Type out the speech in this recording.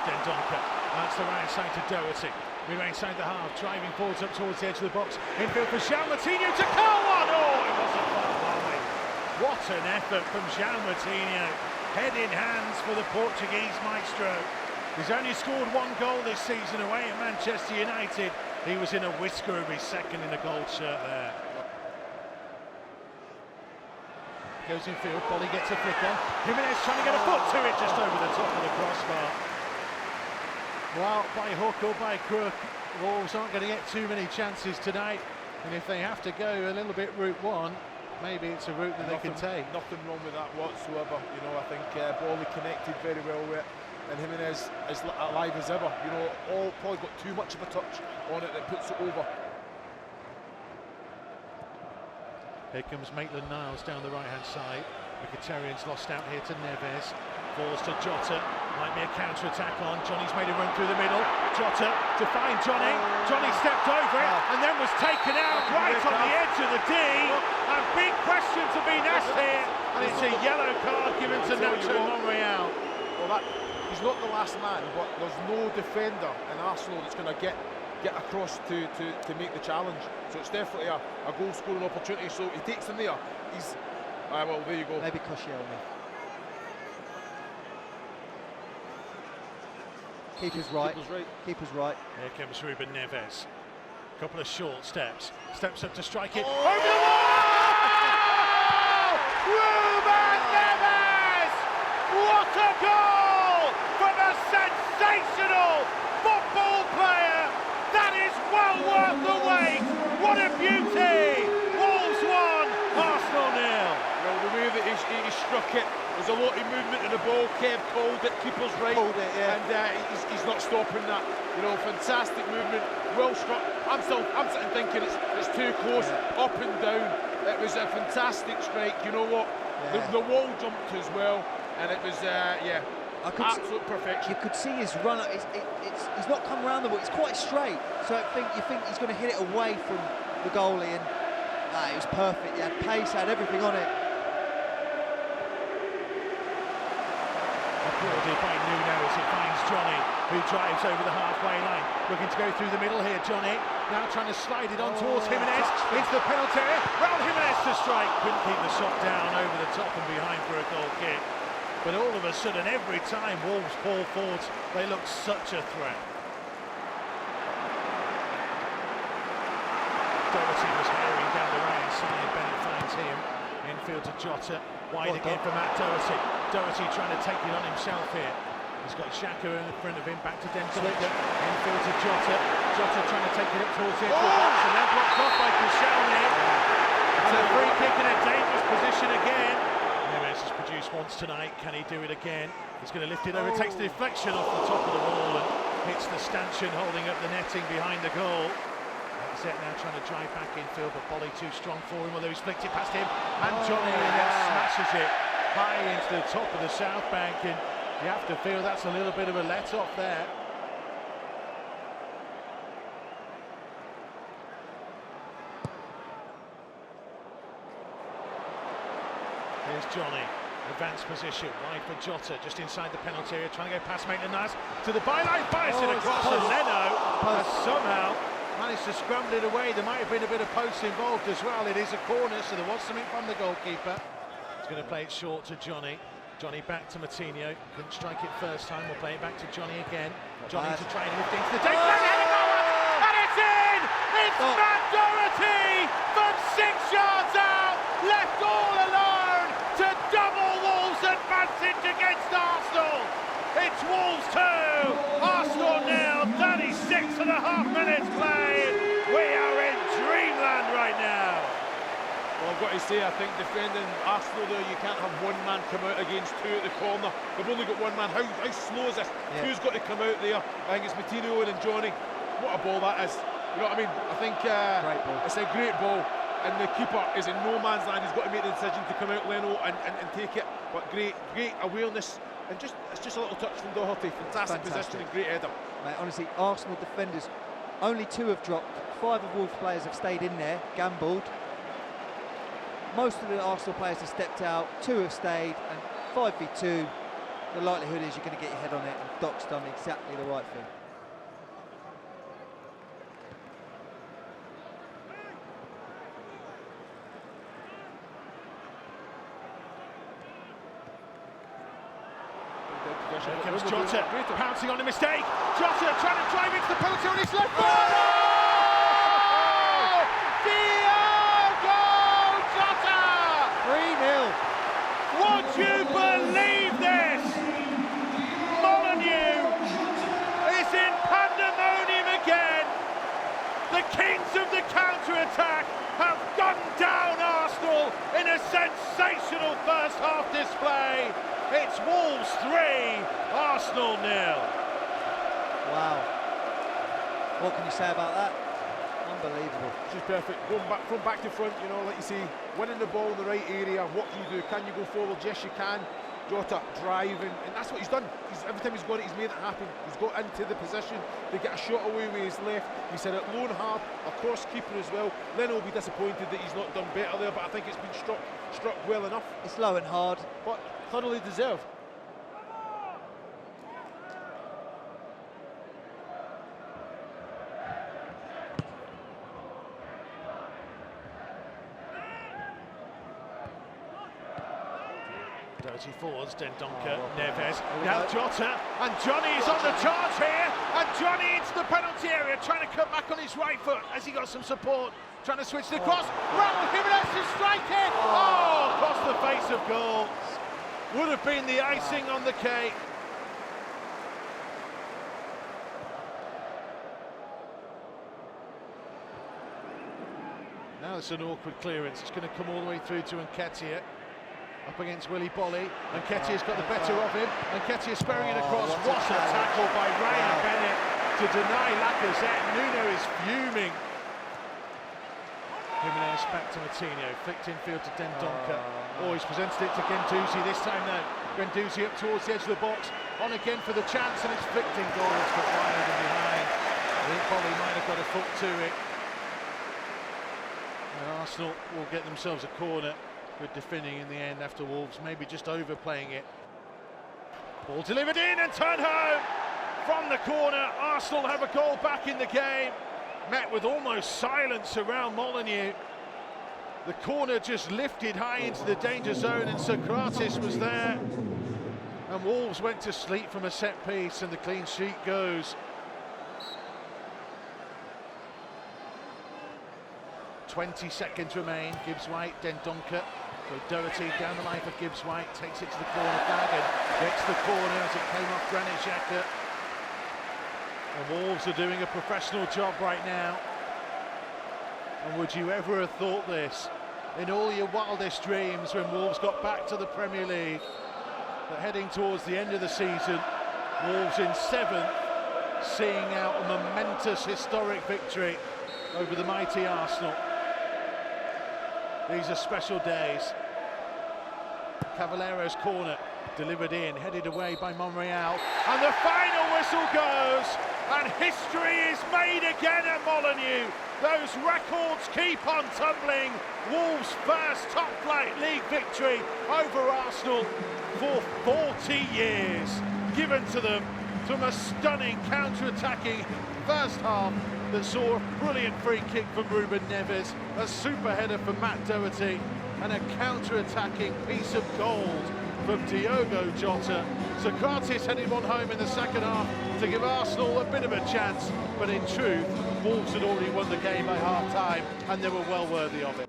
Dendoncker. That's the right side to Doherty. We're inside the half, driving forwards up towards the edge of the box. Infield for João Moutinho to Carwan. Oh, it wasn't far wide. What an effort from João Moutinho. Head in hands for the Portuguese maestro. He's only scored one goal this season away at Manchester United. He was in a whisker of his second in the gold shirt there. Goes infield, Bolly gets a flicker. Jimenez trying to get a foot to it just over the top of the crossbar. Well, by hook or by crook, Wolves aren't going to get too many chances tonight. And if they have to go a little bit route one, maybe it's a route that they can take. Nothing wrong with that whatsoever. You know, I think Bolly connected very well with it. And Jimenez is alive as ever. You know, all probably got too much of a touch on it that puts it over. Here comes Maitland-Niles down the right-hand side. Mkhitaryan's lost out here to Neves. Falls to Jota. Might be a counter-attack on. Johnny's made a run through the middle. Jota to find Johnny. Johnny stepped over it and then was taken out right on the edge of the D. A big question to be asked here. And it's a yellow card given to Nacho Monreal. Well, he's not the last man, but there's no defender in Arsenal that's going to get across to make the challenge. So it's definitely a goal-scoring opportunity. So he takes him there. He's well, there you go. Maybe Koscielny. Keeper's right. Keeper's right. Here comes Ruben Neves. A couple of short steps. Steps up to strike it. Over the wall! Ruben Neves! What a goal from a sensational football player! That is well worth the wait! What a beauty! Wolves 1, Arsenal 0. Well, the way that he struck it, there's a lot of movement in the ball. Kev called it, keeper's right. Called it, yeah. And he's not stopping that. You know, fantastic movement, well struck. I'm sitting thinking it's too close, up and down. It was a fantastic strike. You know what? Yeah. The wall jumped as well, and it was absolute perfection. You could see his run. He's not come around the ball. It's quite straight. So you think he's going to hit it away from the goalie, and it was perfect. He had pace, had everything on it. Applauded by Nuno as it finds Johnny, who drives over the halfway line. Looking to go through the middle here, Johnny. Now trying to slide it on towards Jimenez. Into the penalty area. Raul Jimenez to strike. Couldn't keep the shot down over the top and behind for a goal kick. But all of a sudden, every time Wolves fall forwards, they look such a threat. Doherty was harrying down the right side. Bennett finds him. Infield to Jota. Wide again for Matt Doherty. Doherty trying to take it on himself here. He's got Xhaka in front of him. Back to Dendoncker. Infield to Jota. Jota trying to take it up towards the edge of the box, and then blocked off by Koscielny. It's a free kick in a dangerous position again. Neves has produced once tonight. Can he do it again? He's going to lift it over. Takes the deflection off the top of the wall and hits the stanchion holding up the netting behind the goal. Zet now trying to drive back infield, but Bolly too strong for him, although he's flicked it past him. And Johnny then smashes it high into the top of the south bank, and you have to feel that's a little bit of a let-off there. Here's Johnny, advanced position, wide for Jota, just inside the penalty area, trying to go past Maitland-Niles to the byline, fires it across, and Leno has somehow managed to scramble it away. There might have been a bit of post involved as well. It is a corner, so there was something from the goalkeeper. He's going to play it short to Johnny. Johnny back to Moutinho. Couldn't strike it first time. We'll play it back to Johnny again. Johnny to try and lift into the take. And it's in! It's Matt Doherty from 6 yards out, left all alone to double Wolves' advantage against Arsenal. It's Wolves 2, Arsenal 0, 36 and a half minutes played. We are in dreamland right now. Well, I've got to say, I think defending Arsenal there, you can't have one man come out against two at the corner. They've only got one man. How slow is this? Yeah. Who's got to come out there? I think it's Moutinho and Johnny. What a ball that is. You know what I mean? I think it's a great ball. And the keeper is in no man's land. He's got to make the decision to come out, Leno, and take it. But great awareness. And it's just a little touch from Doherty. Fantastic position and great header. Mate, honestly, Arsenal defenders, only 2 have dropped. 5 of Wolves players have stayed in there, gambled. Most of the Arsenal players have stepped out, 2 have stayed, and 5v2, the likelihood is you're going to get your head on it, and Doc's done exactly the right thing. Here comes Jota, pouncing on a mistake. Jota trying to drive into the penalty on his left foot. Oh! Diogo Jota! 3-0. Would you believe this? Molineux is in pandemonium again. The kings of the counter-attack have gunned down Arsenal in a sensational first half display. It's Wolves 3, Arsenal 0. Wow. What can you say about that? Unbelievable. She's perfect. Going back from back to front, you know, like you say, winning the ball in the right area. What can you do? Can you go forward? Yes, you can. Jota driving, and that's what he's done. Every time he's got it, he's made it happen. He's got into the position to get a shot away with his left. He's had it low and hard, a cross keeper as well. Leno will be disappointed that he's not done better there, but I think it's been struck well enough. It's low and hard, but thoroughly deserved. Doherty forwards, Dendoncker, Neves, now Jota, and Johnny is on the charge here, and Johnny into the penalty area, trying to cut back on his right foot as he got some support, trying to switch the cross. Raul Jimenez is striking! Oh, across the face of goal. Would have been the icing on the cake. Now it's an awkward clearance. It's going to come all the way through to Nketiah. Up against Willy Bolly, and Nketiah's got the better of him, and Nketiah sparing it across. What a tackle by Ryan Bennett to deny Lacazette. Nuno is fuming. Jimenez back to Martino, flicked infield to Dendoncker. Oh, he's presented it to Guendouzi this time now. Guendouzi up towards the edge of the box, on again for the chance, and it's flicked indoors, but wide and behind. I think Bolly might have got a foot to it. And Arsenal will get themselves a corner. Good defending in the end after Wolves maybe just overplaying it. Ball delivered in and turned home from the corner. Arsenal have a goal back in the game. Met with almost silence around Molineux. The corner just lifted high into the danger zone, and Sokratis was there. And Wolves went to sleep from a set piece, and the clean sheet goes. 20 seconds remain. Gibbs-White, Dendoncker. So Doherty down the line for Gibbs-White, takes it to the corner flag and gets the corner as it came off Granit Xhaka. The Wolves are doing a professional job right now. And would you ever have thought this in all your wildest dreams when Wolves got back to the Premier League, that heading towards the end of the season, Wolves in 7th, seeing out a momentous historic victory over the mighty Arsenal. These are special days. Cavallero's corner, delivered in, headed away by Monreal, and the final whistle goes, and history is made again at Molineux. Those records keep on tumbling. Wolves' first top-flight league victory over Arsenal for 40 years, given to them from a stunning counter-attacking first half that saw a brilliant free kick from Ruben Neves, a super header from Matt Doherty, and a counter-attacking piece of gold from Diogo Jota. Sokratis headed one home in the second half to give Arsenal a bit of a chance, but in truth, Wolves had already won the game by half-time, and they were well worthy of it.